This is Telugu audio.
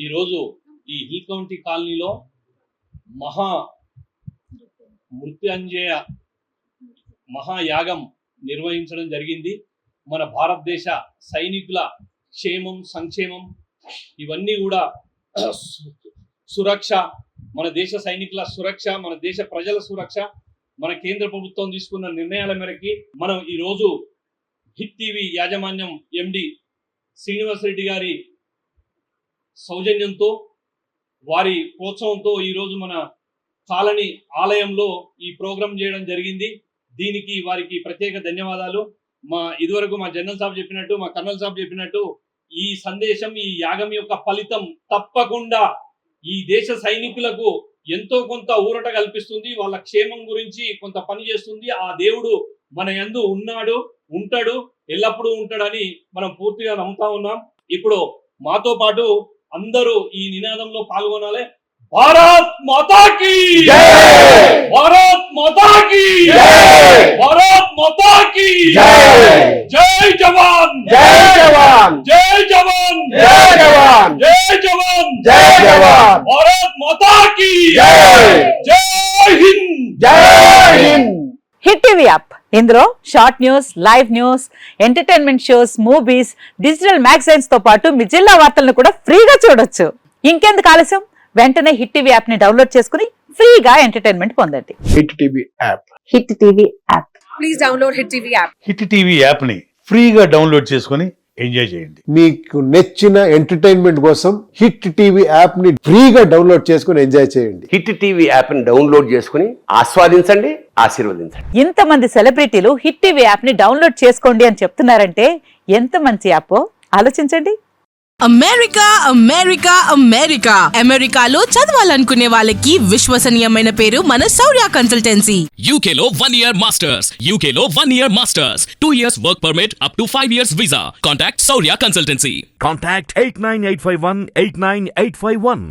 ఈరోజు ఈ హిల్ కౌంటీ కాలనీలో మహా మృత్యుంజయ మహాయాగం నిర్వహించడం జరిగింది. మన భారతదేశ సైనికుల క్షేమం, సంక్షేమం ఇవన్నీ కూడా సురక్ష, మన దేశ సైనికుల సురక్ష, మన దేశ ప్రజల సురక్ష, మన కేంద్ర ప్రభుత్వం తీసుకున్న నిర్ణయాల మేరకి మనం ఈరోజు హిట్ టీవీ యాజమాన్యం ఎండి శ్రీనివాస్ రెడ్డి గారి సౌజన్యంతో, వారి ప్రోత్సాహంతో ఈరోజు మన కాలనీ ఆలయంలో ఈ ప్రోగ్రాం చేయడం జరిగింది. దీనికి వారికి ప్రత్యేక ధన్యవాదాలు. ఇదివరకు మా జనరల్ సాబ్ చెప్పినట్టు, మా కర్నల్ సాబ్ చెప్పినట్టు, ఈ సందేశం, ఈ యాగం యొక్క ఫలితం తప్పకుండా ఈ దేశ సైనికులకు ఎంతో కొంత ఊరట కల్పిస్తుంది. వాళ్ళ క్షేమం గురించి కొంత పని చేస్తుంది. ఆ దేవుడు మన యందు ఉన్నాడు, ఉంటాడు, ఎల్లప్పుడూ ఉంటాడని మనం పూర్తిగా నమ్ముతా ఉన్నాం. ఇప్పుడు మాతో పాటు అందరూ ఈ నినాదంలో పాల్గొనాలి. భారత్ మాతా కీ జై, భారత్ మాతా కీ జై, భారత్ మాతా కీ జై, జై జవాన్ జై జవాన్, జై జవాన్ జై జవాన్, జై జవాన్ జై జవాన్, భారత్ మాతా కీ జై, జై హింద్ జై హింద్. హిట్ టీవీ యాప్, ఇందులో short news, live news, entertainment shows, movies, digital magazines తో పాటు మీ జిల్లా వార్తలను కూడా ఫ్రీగా చూడొచ్చు. ఇంకెందుకు ఆలస్యం, వెంటనే హిట్ టీవీ యాప్ ని డౌన్లోడ్ చేసుకుని ఫ్రీగా ఎంటర్టైన్మెంట్ పొందండి. Hit TV app, hit TV app, please download hit TV app. Hit TV app ని ఫ్రీగా డౌన్లోడ్ చేసుకుని ఎంజాయ్ చేయండి. మీకు నచ్చిన ఎంటర్టైన్మెంట్ కోసం హిట్ టీవీ యాప్ ని ఫ్రీగా డౌన్లోడ్ చేసుకుని ఎంజాయ్ చేయండి. హిట్ టీవీ యాప్ ని డౌన్లోడ్ చేసుకుని ఆస్వాదించండి, ఆశీర్వదించండి. ఇంతమంది సెలబ్రిటీలు హిట్ టీవీ యాప్ ని డౌన్లోడ్ చేసుకోండి అని చెప్తున్నారంటే ఎంత మంచి యాప్ ఆలోచించండి. అమెరికా అమెరికా అమెరికా అమెరికాలో చదవాలనుకునే వాళ్ళకి విశ్వసనీయమైన పేరు మన శౌర్య కన్సల్టెన్సీ. UK లో 1 year masters, UK లో 1 year masters, 2 years work permit up to 5 years visa. Contact Saurya Consultancy. Contact 89851 89851.